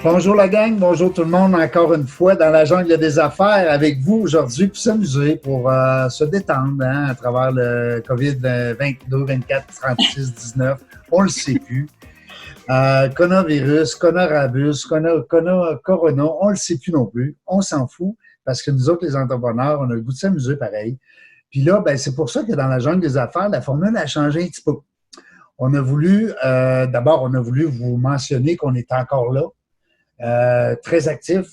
Bonjour la gang, bonjour tout le monde, encore une fois dans la jungle des affaires avec vous aujourd'hui pour s'amuser, pour se détendre à travers le COVID-22, 24, 36, 19, on le sait plus. Coronavirus, coronabus, corona, on le sait plus non plus, on s'en fout parce que nous autres les entrepreneurs, on a le goût de s'amuser pareil. Puis là, ben, c'est pour ça que dans la jungle des affaires, la formule a changé un petit peu. On a voulu, d'abord, on a voulu vous mentionner qu'on est encore là. Très actif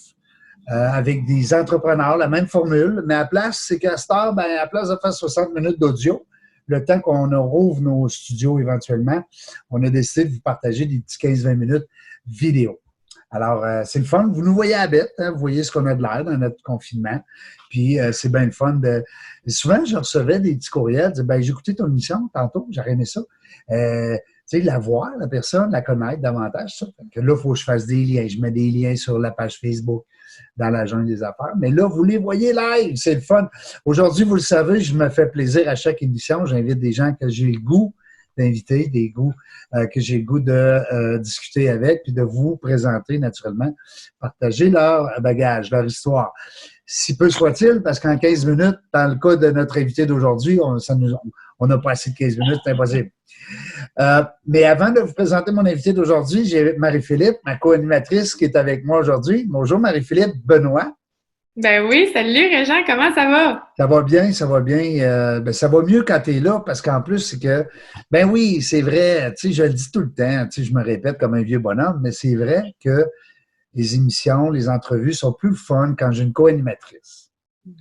avec des entrepreneurs, la même formule, mais à place, c'est qu'à cette heure, ben, à place de faire 60 minutes d'audio, le temps qu'on rouvre nos studios éventuellement, on a décidé de vous partager des petits 15-20 minutes vidéo. Alors, c'est le fun. Vous nous voyez à bête, hein? Vous voyez ce qu'on a de l'air dans notre confinement. Puis, c'est bien le fun. Souvent, je recevais des petits courriels, ben, j'ai écouté ton émission tantôt, j'ai aimé ça. Tu sais, la voir, la personne, la connaître davantage, ça. Que là, il faut que je fasse des liens. Je mets des liens sur la page Facebook dans la jungle des affaires. Mais là, vous les voyez live, c'est le fun. Aujourd'hui, vous le savez, je me fais plaisir à chaque émission. J'invite des gens que j'ai le goût d'inviter, des goûts que j'ai le goût de discuter avec, puis de vous présenter naturellement, partager leur bagage, leur histoire. Si peu soit-il, parce qu'en 15 minutes, dans le cas de notre invité d'aujourd'hui, on n'a pas assez de 15 minutes, c'est impossible. Mais avant de vous présenter mon invité d'aujourd'hui, j'ai Marie-Philippe, ma co-animatrice, qui est avec moi aujourd'hui. Bonjour Marie-Philippe Benoît. Ben oui, salut Régent, comment ça va? Ça va bien, ça va bien. Ben, ça va mieux quand tu es là, parce qu'en plus, c'est que, ben oui, c'est vrai, tu sais, je le dis tout le temps, tu sais, je me répète comme un vieux bonhomme, mais c'est vrai que les émissions, les entrevues sont plus fun quand j'ai une co-animatrice.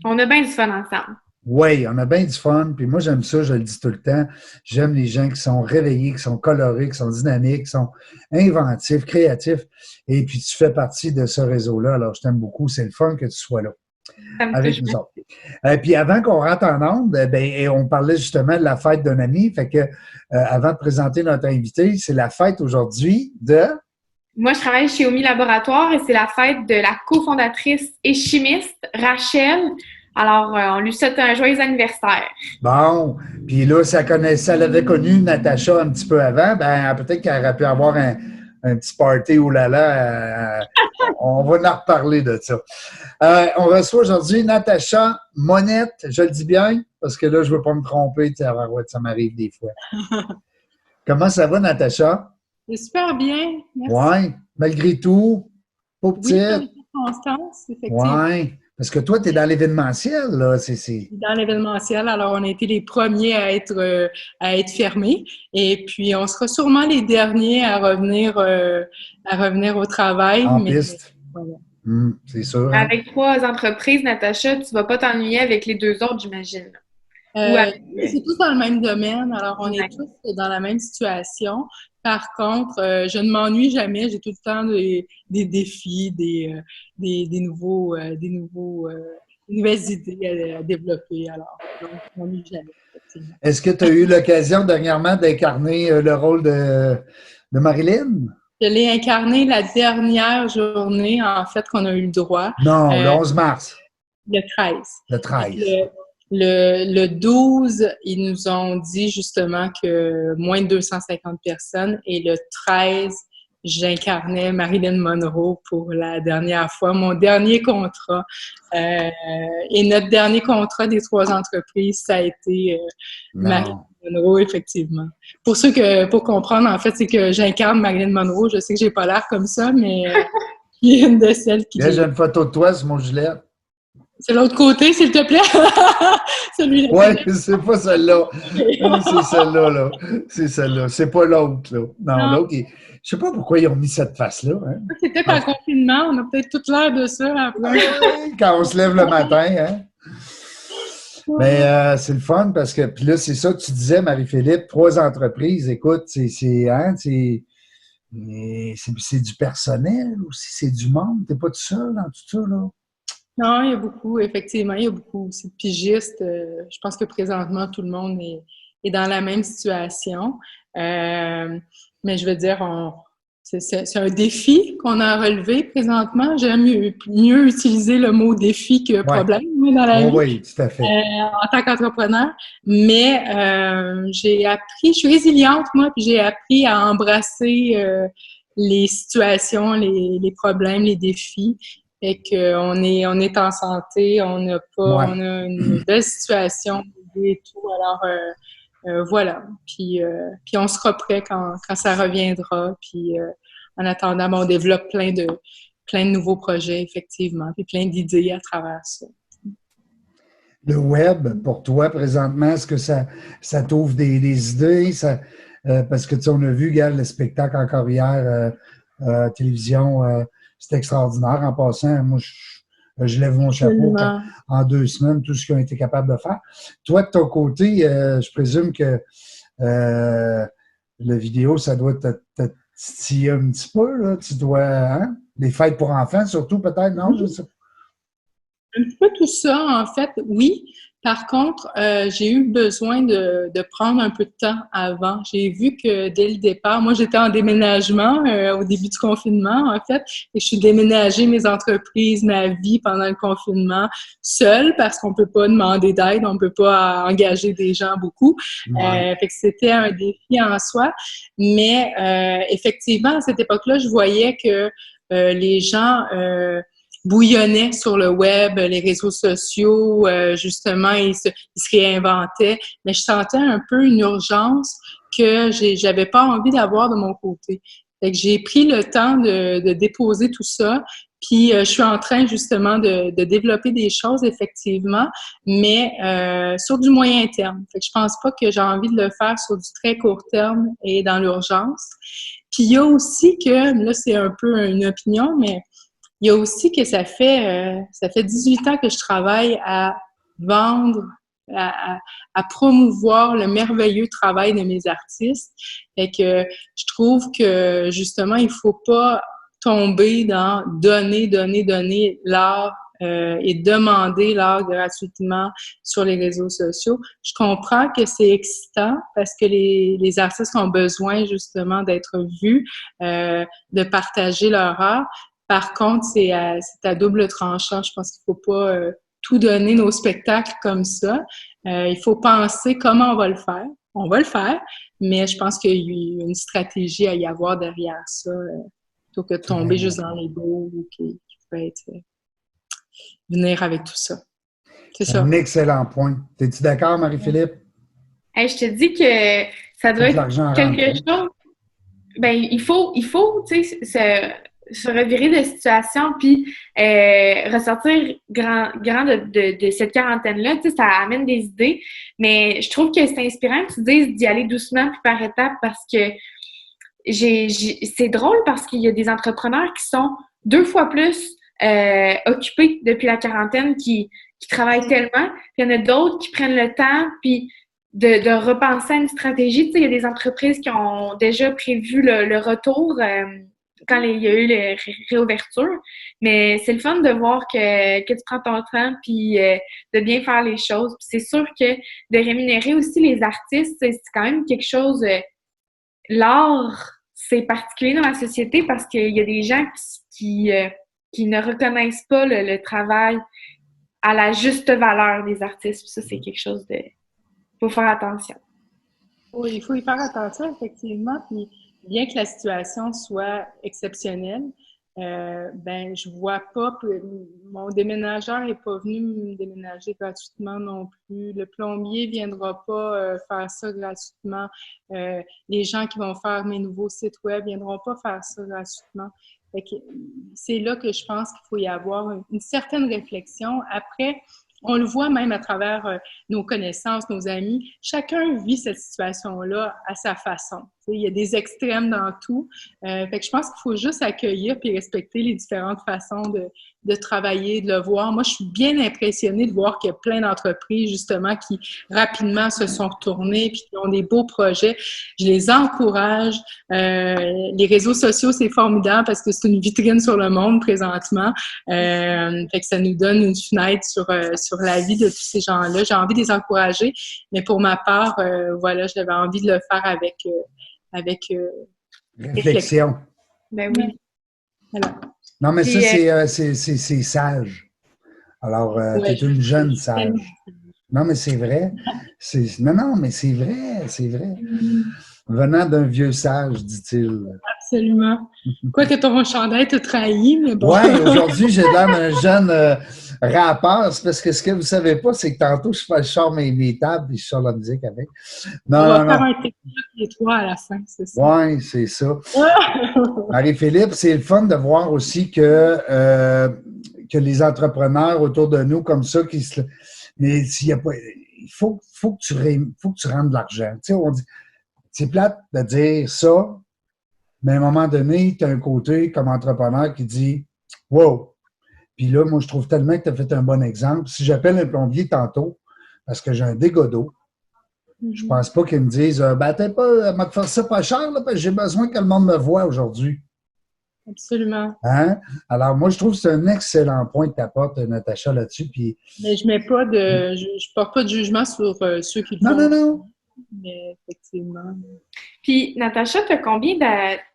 On a bien du fun ensemble. Oui, on a bien du fun, puis moi j'aime ça, je le dis tout le temps. J'aime les gens qui sont réveillés, qui sont colorés, qui sont dynamiques, qui sont inventifs, créatifs. Et puis tu fais partie de ce réseau-là, alors je t'aime beaucoup. C'est le fun que tu sois là avec nous autres. Puis avant qu'on rentre en onde, ben, on parlait justement de la fête d'un ami. Fait que avant de présenter notre invité, c'est la fête aujourd'hui de... Moi, je travaille chez OMI Laboratoire et c'est la fête de la cofondatrice et chimiste Rachel. Alors, on lui souhaite un joyeux anniversaire. Bon, puis là, ça l'avait connu Natacha un petit peu avant, ben peut-être qu'elle aurait pu avoir un petit party, oh là là, on va en reparler de ça. On reçoit aujourd'hui Natacha Monette, je le dis bien, parce que là, je ne veux pas me tromper, ça m'arrive des fois. Comment ça va, Natacha? C'est super bien, merci. Oui, malgré tout, pas petite. Oui, Constance, effectivement. Oui. Parce que toi, tu es dans l'événementiel, là. Dans l'événementiel, alors on a été les premiers à être fermés. Et puis, on sera sûrement les derniers à revenir au travail. En piste. Voilà. C'est sûr. Hein? Avec 3 entreprises, Natacha, tu ne vas pas t'ennuyer avec les 2 autres, j'imagine. C'est tous dans le même domaine, alors on est tous dans la même situation. Par contre, je ne m'ennuie jamais. J'ai tout le temps des défis, des nouvelles idées à développer. Alors, donc, je ne m'ennuie jamais. Est-ce que tu as eu l'occasion dernièrement d'incarner le rôle de Marilyn? Je l'ai incarné la dernière journée, en fait, qu'on a eu le droit. Non, le 11 mars. Le 13. Le 13. Le 12, ils nous ont dit justement que moins de 250 personnes. Et le 13, j'incarnais Marilyn Monroe pour la dernière fois, mon dernier contrat. Et notre dernier contrat des 3 entreprises, ça a été Marilyn Monroe, effectivement. Pour comprendre, en fait, c'est que j'incarne Marilyn Monroe. Je sais que j'ai pas l'air comme ça, mais il y a une de celles qui... Là, j'ai une photo de toi sur mon gilet. C'est l'autre côté, s'il te plaît. Celui-là. Oui, c'est pas celle-là. C'est celle-là, là. C'est celle-là. C'est pas l'autre, là. Non. L'autre, je sais pas pourquoi ils ont mis cette face-là. Hein? C'était en confinement. On a peut-être toute l'air de ça après. Quand on se lève le matin, hein? Mais c'est le fun parce que, puis là, c'est ça que tu disais, Marie-Philippe, 3 entreprises. Écoute, c'est du personnel aussi, c'est du monde. T'es pas tout seul dans tout ça, là. Non, il y a beaucoup, effectivement, il y a beaucoup aussi de pigistes. Je pense que présentement, tout le monde est dans la même situation. Mais je veux dire, c'est un défi qu'on a relevé présentement. J'aime mieux utiliser le mot défi que problème dans la vie. Oui, tout à fait. En tant qu'entrepreneur. Mais j'ai appris, je suis résiliente, moi, puis j'ai appris à embrasser les situations, les problèmes, les défis. Fait qu'on est en santé, on a une belle situation et tout. Alors, voilà. Puis on sera prêt quand ça reviendra. Puis en attendant, on développe plein de nouveaux projets, effectivement, puis plein d'idées à travers ça. Le web, pour toi, présentement, est-ce que ça t'ouvre des idées? Parce que, tu sais, on a vu, regarde, le spectacle encore hier, télévision, c'était extraordinaire. En passant, moi, je lève mon chapeau en 2 semaines, tout ce qu'ils ont été capables de faire. Toi, de ton côté, je présume que la vidéo, ça doit te titiller un petit peu, là. Tu dois, hein? Les fêtes pour enfants, surtout, peut-être, non? Je sais pas. Un petit peu tout ça, en fait, oui. Par contre, j'ai eu besoin de prendre un peu de temps avant. J'ai vu que dès le départ, moi, j'étais en déménagement au début du confinement, en fait, et je suis déménagée mes entreprises, ma vie pendant le confinement, seule, parce qu'on peut pas demander d'aide, on peut pas engager des gens beaucoup. Fait que c'était un défi en soi. Mais effectivement, à cette époque-là, je voyais que les gens bouillonnaient sur le web, les réseaux sociaux, justement, ils se réinventaient. Mais je sentais un peu une urgence que j'avais pas envie d'avoir de mon côté. Fait que j'ai pris le temps de déposer tout ça. Puis je suis en train justement de développer des choses, effectivement, mais sur du moyen terme. Fait que je pense pas que j'ai envie de le faire sur du très court terme et dans l'urgence. Puis il y a aussi que, là c'est un peu une opinion, mais il y a aussi que ça fait 18 ans que je travaille à vendre, à promouvoir le merveilleux travail de mes artistes. Fait que je trouve que, justement, il faut pas tomber dans donner l'art et demander l'art gratuitement sur les réseaux sociaux. Je comprends que c'est excitant parce que les artistes ont besoin, justement, d'être vus, de partager leur art. Par contre, c'est à double tranchant. Je pense qu'il faut pas tout donner nos spectacles comme ça. Il faut penser comment on va le faire. On va le faire, mais je pense qu'il y a une stratégie à y avoir derrière ça, plutôt que de tomber juste dans l'ego qui peut venir avec tout ça. C'est ça. Un excellent point. Es-tu d'accord, Marie-Philippe? Hey, je te dis que ça doit être quelque chose. Ben, il faut, tu sais, se revirer de situation puis ressortir grand de cette quarantaine-là. Tu sais, ça amène des idées, mais je trouve que c'est inspirant que tu dises d'y aller doucement puis par étapes parce que c'est drôle parce qu'il y a des entrepreneurs qui sont 2 fois plus occupés depuis la quarantaine qui travaillent tellement. Puis il y en a d'autres qui prennent le temps puis de repenser à une stratégie. Tu sais, il y a des entreprises qui ont déjà prévu le retour quand il y a eu les réouvertures. Mais c'est le fun de voir que tu prends ton temps puis de bien faire les choses. Puis c'est sûr que de rémunérer aussi les artistes, c'est quand même quelque chose... l'art, c'est particulier dans la société parce qu'il y a des gens qui ne reconnaissent pas le travail à la juste valeur des artistes. Puis ça, c'est quelque chose de... Il faut faire attention. Oui, il faut y faire attention, effectivement. Puis bien que la situation soit exceptionnelle, je vois pas... Mon déménageur n'est pas venu me déménager gratuitement non plus. Le plombier viendra pas faire ça gratuitement. Les gens qui vont faire mes nouveaux sites web viendront pas faire ça gratuitement. Fait que c'est là que je pense qu'il faut y avoir une certaine réflexion. Après, on le voit même à travers nos connaissances, nos amis. Chacun vit cette situation-là à sa façon. T'sais, il y a des extrêmes dans tout. Fait que je pense qu'il faut juste accueillir puis respecter les différentes façons de travailler, de le voir. Moi, je suis bien impressionnée de voir qu'il y a plein d'entreprises, justement, qui rapidement se sont retournées puis qui ont des beaux projets. Je les encourage. Les réseaux sociaux, c'est formidable parce que c'est une vitrine sur le monde présentement. Fait que ça nous donne une fenêtre sur la vie de tous ces gens-là. J'ai envie de les encourager, mais pour ma part, voilà, j'avais envie de le faire avec réflexion. Ben oui. Voilà. Non, mais ça, c'est sage. Alors, tu es une jeune sage. Non, mais c'est vrai. Non, mais c'est vrai, c'est vrai. Venant d'un vieux sage, dit-il. Absolument. Quoique ton chandail te trahit, mais bon. Oui, aujourd'hui, j'ai l'air d'un jeune rappeur. C'est parce que ce que vous ne savez pas, c'est que tantôt, je sors mes tables et je sors la musique avec. Non, on va faire un TikTok les trois à la fin, c'est ça. Oui, c'est ça. Marie-Philippe, c'est le fun de voir aussi que les entrepreneurs autour de nous, comme ça, mais s'il y a pas. Il faut que tu rendes de l'argent. Tu sais, on dit. C'est plate de dire ça, mais à un moment donné, tu as un côté comme entrepreneur qui dit wow! Puis là, moi, je trouve tellement que tu as fait un bon exemple. Si j'appelle un plombier tantôt, parce que j'ai un dégât d'eau, je pense pas qu'ils me disent ben, t'es pas, m'a faire ça pas cher, là, parce que j'ai besoin que le monde me voie aujourd'hui. Absolument. Hein? Alors, moi, je trouve que c'est un excellent point que tu apportes, Natacha, là-dessus. Puis... Mais je mets pas de. Je porte pas de jugement sur ceux qui le font. Non. Mais effectivement. Puis, Natacha, tu as combien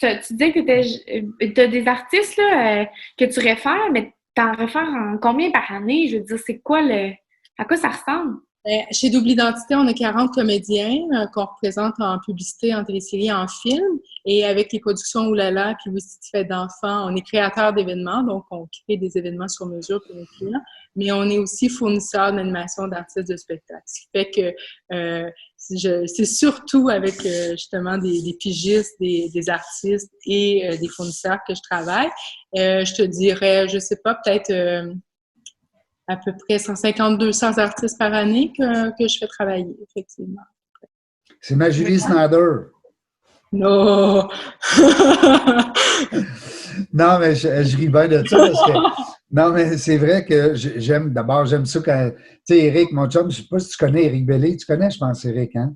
tu disais que tu as des artistes là, que tu réfères, mais tu en réfères en combien par année? Je veux dire, c'est quoi à quoi ça ressemble? Chez Double Identité, on a 40 comédiens qu'on représente en publicité, en télésérie, en film. Et avec les productions Oulala puis Oui, si tu fais d'enfants, on est créateur d'événements, donc on crée des événements sur mesure pour nos clients. Mais on est aussi fournisseur d'animation d'artistes de spectacle. Ce qui fait que c'est surtout avec justement des pigistes, des artistes et des fournisseurs que je travaille. Je te dirais, je sais pas, peut-être... à peu près 150-200 artistes par année que je fais travailler, effectivement. C'est ma Julie Snyder. Non! Non, mais je ris bien de ça parce que... Non, mais c'est vrai que j'aime ça quand... Tu sais, Éric, mon chum, je ne sais pas si tu connais Éric Bellé. Tu connais, je pense, Éric, hein?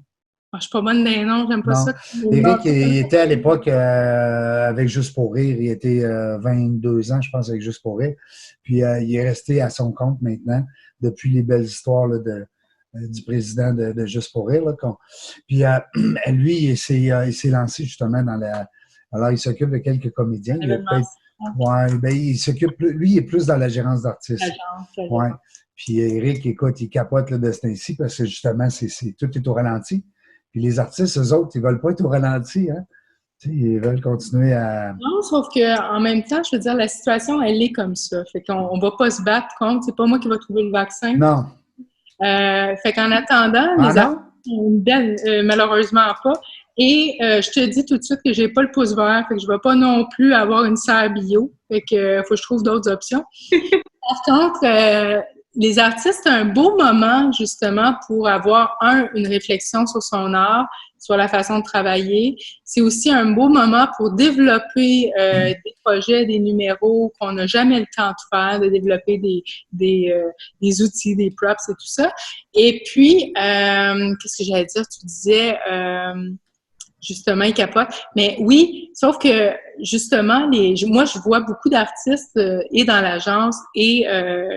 Je suis pas bonne des noms, j'aime pas ça. Éric, il était à l'époque avec Juste pour rire. Il était 22 ans, je pense, avec Juste pour rire. Puis il est resté à son compte maintenant, depuis les belles histoires là, du président de Juste pour rire. Là, puis lui, il s'est lancé justement dans la... Alors, il s'occupe de quelques comédiens. Il s'occupe... Lui, il est plus dans la gérance d'artistes. Ouais. Puis Éric, écoute, il capote là, de ce temps-ci parce que justement, tout est au ralenti. Puis les artistes, eux autres, ils veulent pas être au ralenti, hein? Tu sais, ils veulent continuer à... Non, sauf qu'en même temps, je veux dire, la situation, elle est comme ça. Fait qu'on va pas se battre contre. C'est pas moi qui va trouver le vaccin. Non. Fait qu'en attendant, les artistes ont une belle, malheureusement pas. Et je te dis tout de suite que j'ai pas le pouce vert. Fait que je vais pas non plus avoir une serre bio. Fait que faut que je trouve d'autres options. Par contre, les artistes, c'est un beau moment, justement, pour avoir, une réflexion sur son art, sur la façon de travailler. C'est aussi un beau moment pour développer des projets, des numéros qu'on n'a jamais le temps de faire, de développer des outils, des props et tout ça. Et puis, qu'est-ce que j'allais dire? Tu disais... justement, ils capotent. Mais oui, sauf que, justement, moi, je vois beaucoup d'artistes et dans l'agence et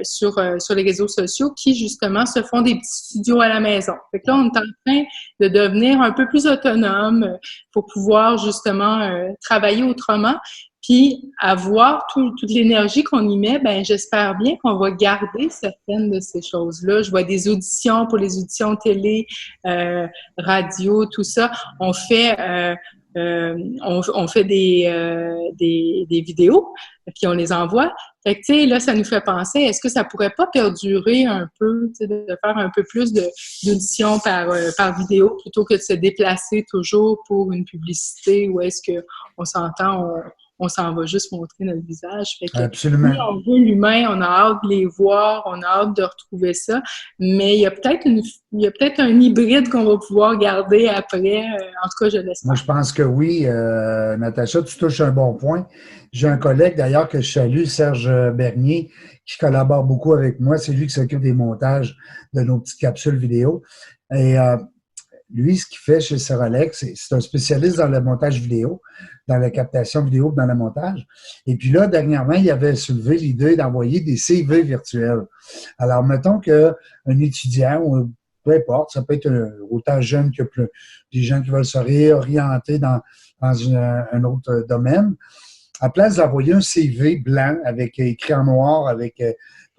sur les réseaux sociaux qui, justement, se font des petits studios à la maison. Fait que là, on est en train de devenir un peu plus autonome pour pouvoir, justement, travailler autrement. Puis, avoir toute l'énergie qu'on y met, ben j'espère bien qu'on va garder certaines de ces choses-là. Je vois des auditions pour les auditions télé, radio, tout ça. On fait des vidéos, puis on les envoie. Fait que, tu sais, là, ça nous fait penser, est-ce que ça pourrait pas perdurer un peu, tu sais, de faire un peu plus d'auditions par vidéo plutôt que de se déplacer toujours pour une publicité ou est-ce qu'on s'entend, on s'en va juste montrer notre visage. Fait que, absolument. Oui, on veut l'humain, on a hâte de les voir, on a hâte de retrouver ça, mais il y a peut-être un hybride qu'on va pouvoir garder après. En tout cas, je l'espère. Moi, je pense que oui. Natacha, tu touches un bon point. J'ai un collègue, d'ailleurs, que je salue, Serge Bernier, qui collabore beaucoup avec moi. C'est lui qui s'occupe des montages de nos petites capsules vidéo. Et lui, ce qu'il fait chez Cerolex, c'est un spécialiste dans le montage vidéo, dans la captation vidéo, dans le montage. Et puis là, dernièrement, il avait soulevé l'idée d'envoyer des CV virtuels. Alors, mettons qu'un étudiant, ou peu importe, ça peut être autant jeune que des gens qui veulent se réorienter dans un autre domaine, à place d'envoyer un CV blanc avec écrit en noir avec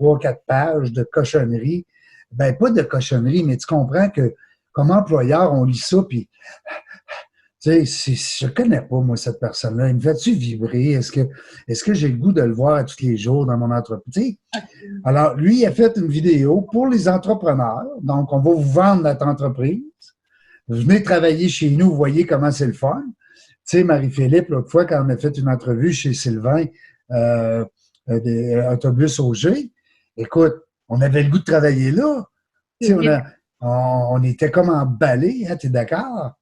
3-4 pages de cochonneries, ben pas de cochonneries, mais tu comprends que comme employeur, on lit ça, puis tu sais, je connais pas, moi, cette personne-là. Il me fait-tu vibrer? Est-ce que j'ai le goût de le voir tous les jours dans mon entreprise? Alors, lui, il a fait une vidéo pour les entrepreneurs. Donc, on va vous vendre notre entreprise. Venez travailler chez nous, vous voyez comment c'est le fun. Tu sais, Marie-Philippe, l'autre fois, quand on a fait une entrevue chez Sylvain, des Autobus OG, écoute, on avait le goût de travailler là. Tu sais, on était comme emballés, hein, t'es d'accord?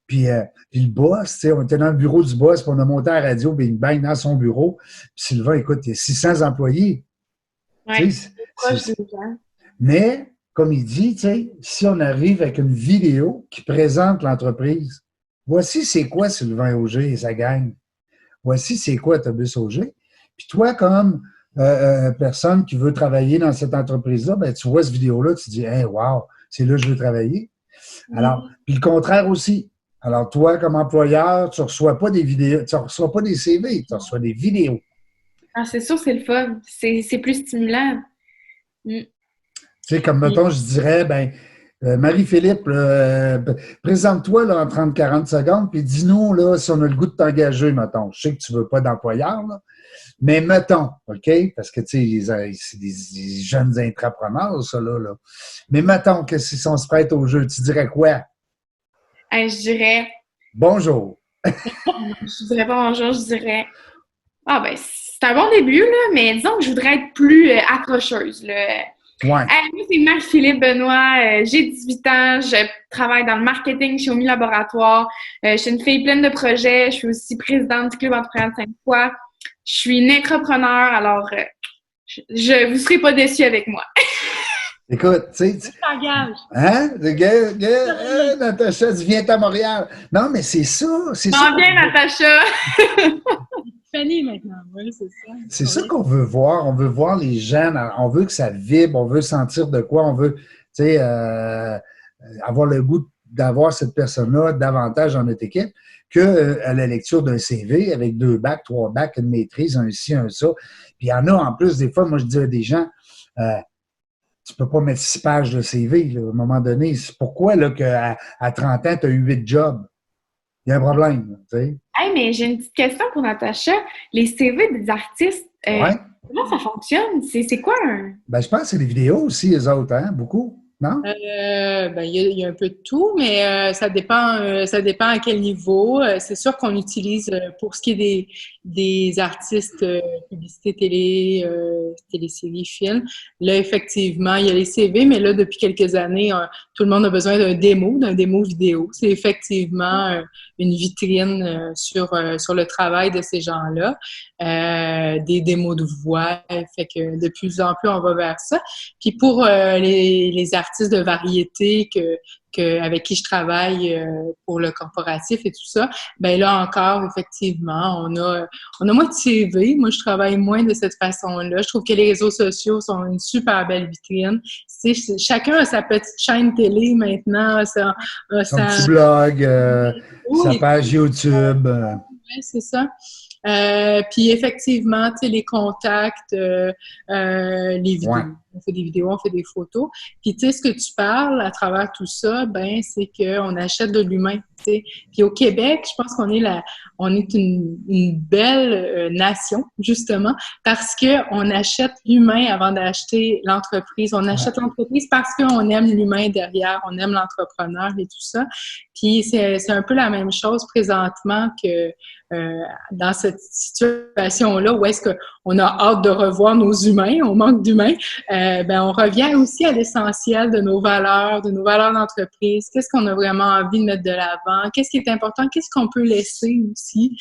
Puis le boss, tu sais, on était dans le bureau du boss, puis on a monté à la radio, bing bang, dans son bureau. Puis Sylvain, écoute, il y a 600 employés. Oui, c'est proche des gens. Mais, comme il dit, tu sais, si on arrive avec une vidéo qui présente l'entreprise, voici c'est quoi Sylvain Auger et sa gang. Voici c'est quoi Autobus Auger. Puis toi, comme personne qui veut travailler dans cette entreprise-là, ben tu vois cette vidéo-là, tu te dis, hey, wow, c'est là que je veux travailler. Alors, puis le contraire aussi. Alors, toi, comme employeur, tu ne reçois pas des vidéos, tu ne reçois pas des CV, tu reçois des vidéos. Ah, c'est sûr, c'est le fun. C'est plus stimulant. Tu sais, comme mettons, je dirais, ben, Marie-Philippe, présente-toi là, en 30-40 secondes, puis dis-nous là, si on a le goût de t'engager, mettons. Je sais que tu ne veux pas d'employeur, là, mais mettons, OK? Parce que, tu sais, c'est des jeunes intrapreneurs, ça, là. Mais mettons que si on se prête au jeu, tu dirais quoi? Je dirais... Bonjour. Je dirais pas bonjour, je dirais... Ah, ben, c'est un bon début, là, mais disons que je voudrais être plus accrocheuse, là. Ouais. Moi, c'est Marie-Philippe Benoît, j'ai 18 ans, je travaille dans le marketing chez Omi Laboratoire. Je suis une fille pleine de projets, je suis aussi présidente du Club Entrepreneur de Sainte-Foy. Je suis une entrepreneur, alors je vous serez pas déçus avec moi. Écoute, tu sais... t'engages. Hein? Natacha, tu viens à Montréal. Non, mais c'est ça. M'en viens, Natacha! Fanny maintenant, oui, c'est ça. C'est ça qu'on veut voir. On veut voir les jeunes. On veut que ça vibre. On veut sentir de quoi. On veut, tu sais, avoir le goût d'avoir cette personne-là davantage dans notre équipe qu'à la lecture d'un CV avec 2 bacs, 3 bacs, une maîtrise, un ci, un ça. Puis il y en a en plus, des fois, moi, je dis à des gens, tu peux pas mettre 6 pages de CV, là, à un moment donné. C'est pourquoi là, qu'à 30 ans, tu as eu 8 jobs? Il y a un problème, tu sais. Hey, mais j'ai une petite question pour Natacha. Les CV des artistes, comment ça fonctionne? C'est quoi un... Ben, je pense que c'est des vidéos aussi, les autres, hein? Beaucoup, non? Ben, il y a un peu de tout, mais ça dépend à quel niveau. C'est sûr qu'on utilise, pour ce qui est des artistes, publicité télé, téléséries, films, là, effectivement, il y a les CV, mais là, depuis quelques années, tout le monde a besoin d'un démo vidéo. C'est effectivement une vitrine sur le travail de ces gens-là. Des démos de voix, fait que de plus en plus, on va vers ça. Puis pour les artistes de variété avec qui je travaille pour le corporatif et tout ça, ben là encore, effectivement, on a moins de CV. Moi, je travaille moins de cette façon-là. Je trouve que les réseaux sociaux sont une super belle vitrine. Chacun a sa petite chaîne télé maintenant, son petit blog, sa page YouTube. Oui, c'est ça. Puis effectivement, tu sais, les contacts, les vidéos. Ouais. On fait des vidéos, on fait des photos. Puis tu sais, ce que tu parles à travers tout ça, ben c'est qu'on achète de l'humain, tu sais. Puis au Québec, je pense qu'on est une belle nation, justement, parce qu'on achète l'humain avant d'acheter l'entreprise. On achète l'entreprise parce qu'on aime l'humain derrière, on aime l'entrepreneur et tout ça. Puis c'est un peu la même chose présentement que dans cette situation-là où est-ce qu'on a hâte de revoir nos humains, on manque d'humains, ben on revient aussi à l'essentiel de nos valeurs d'entreprise. Qu'est-ce qu'on a vraiment envie de mettre de l'avant? Qu'est-ce qui est important? Qu'est-ce qu'on peut laisser aussi?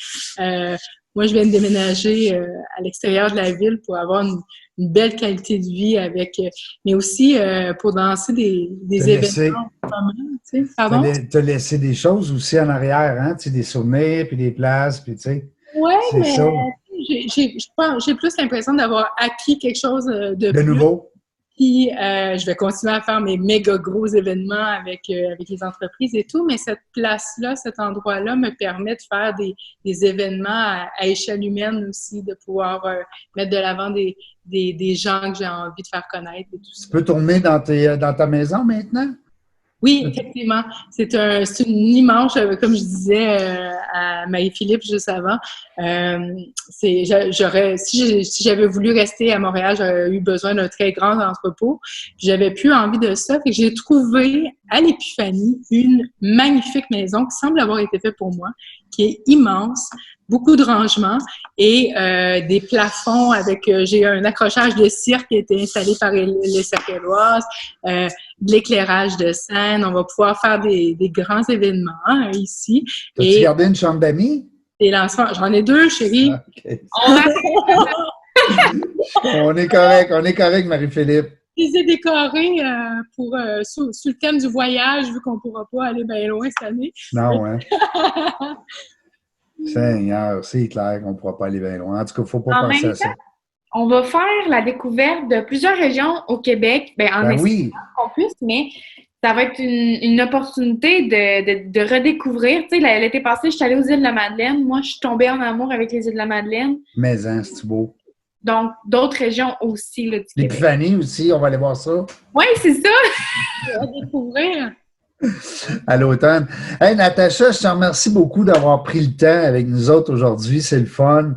Moi, je viens de déménager à l'extérieur de la ville pour avoir une belle qualité de vie mais aussi pour danser des événements communs. Tu sais. Pardon? T'as laissé des choses aussi en arrière, hein? Tu sais, des souvenirs, puis des places, puis tu sais. Oui, mais j'ai plus l'impression d'avoir acquis quelque chose de nouveau. Puis, je vais continuer à faire mes méga gros événements avec les entreprises et tout, mais cette place-là, cet endroit-là me permet de faire des événements à échelle humaine aussi, de pouvoir mettre de l'avant des gens que j'ai envie de faire connaître et tout ça. Tu peux tourner dans ta maison maintenant? Oui, effectivement. C'est une immense, comme je disais à Marie-Philippe juste avant, si j'avais voulu rester à Montréal, j'aurais eu besoin d'un très grand entrepôt. J'avais plus envie de ça. Fait que j'ai trouvé à l'Épiphanie une magnifique maison qui semble avoir été faite pour moi, qui est immense, beaucoup de rangements et des plafonds avec... j'ai un accrochage de cire qui a été installé par les Cerquelloises, de l'éclairage de scène. On va pouvoir faire des grands événements ici. As-tu gardé une chambre d'amis? Des lancements. J'en ai 2, chérie. Okay. On est correct, Marie-Philippe. Je les ai décorés sous le thème du voyage, vu qu'on ne pourra pas aller bien loin cette année. Non, hein? Seigneur, c'est clair qu'on ne pourra pas aller bien loin. En tout cas, il ne faut pas penser à ça. On va faire la découverte de plusieurs régions au Québec, en oui. en plus, mais ça va être une opportunité de redécouvrir. Tu sais, l'été passé, je suis allée aux îles de la Madeleine. Moi, je suis tombée en amour avec les îles de la Madeleine. Mais hein, c'est beau. Donc, d'autres régions aussi là, du Québec. L'Épiphanie aussi, on va aller voir ça. Oui, c'est ça! On va découvrir. À l'automne. Hey, Natacha, je te remercie beaucoup d'avoir pris le temps avec nous autres aujourd'hui. C'est le fun.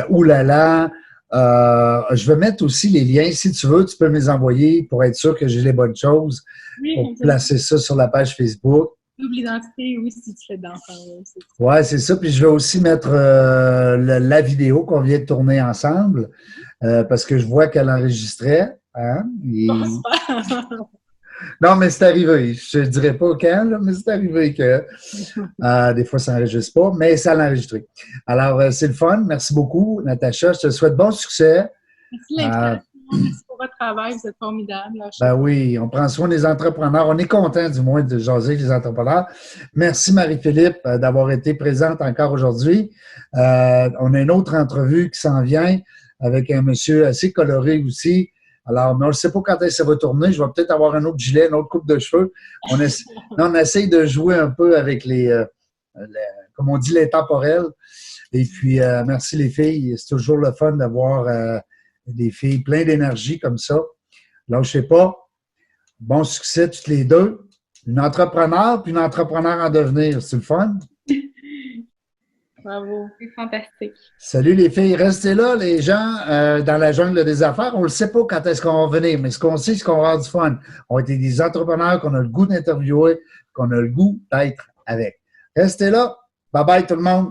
Oulala. Je vais mettre aussi les liens. Si tu veux, tu peux me les envoyer pour être sûr que j'ai les bonnes choses. Oui, pour placer ça sur la page Facebook. Double identité, oui, si tu fais d'enfant. Oui, c'est ça. Puis je vais aussi mettre la vidéo qu'on vient de tourner ensemble parce que je vois qu'elle enregistrait. Hein? Et... Non, mais c'est arrivé. Je ne dirais pas quand, là, mais c'est arrivé que des fois, ça n'enregistre pas, mais ça l'a enregistré. Alors, c'est le fun. Merci beaucoup, Natacha. Je te souhaite bon succès. Merci l'invitation. Merci pour votre travail. Vous êtes formidable. Ben oui, on prend soin des entrepreneurs. On est content, du moins, de jaser avec les entrepreneurs. Merci, Marie-Philippe, d'avoir été présente encore aujourd'hui. On a une autre entrevue qui s'en vient avec un monsieur assez coloré aussi. Alors, mais on ne sait pas quand est-ce que ça va tourner. Je vais peut-être avoir un autre gilet, une autre coupe de cheveux. On essaye de jouer un peu avec comme on dit, les temporels. Et puis, merci les filles. C'est toujours le fun d'avoir des filles pleines d'énergie comme ça. Lâchez pas. Bon succès toutes les deux. Une entrepreneur puis une entrepreneur en devenir. C'est le fun? Bravo, c'est fantastique. Salut les filles, restez là les gens dans la jungle des affaires. On ne le sait pas quand est-ce qu'on va venir, mais ce qu'on sait, c'est qu'on va avoir du fun. On a été des entrepreneurs qu'on a le goût d'interviewer, qu'on a le goût d'être avec. Restez là. Bye bye tout le monde.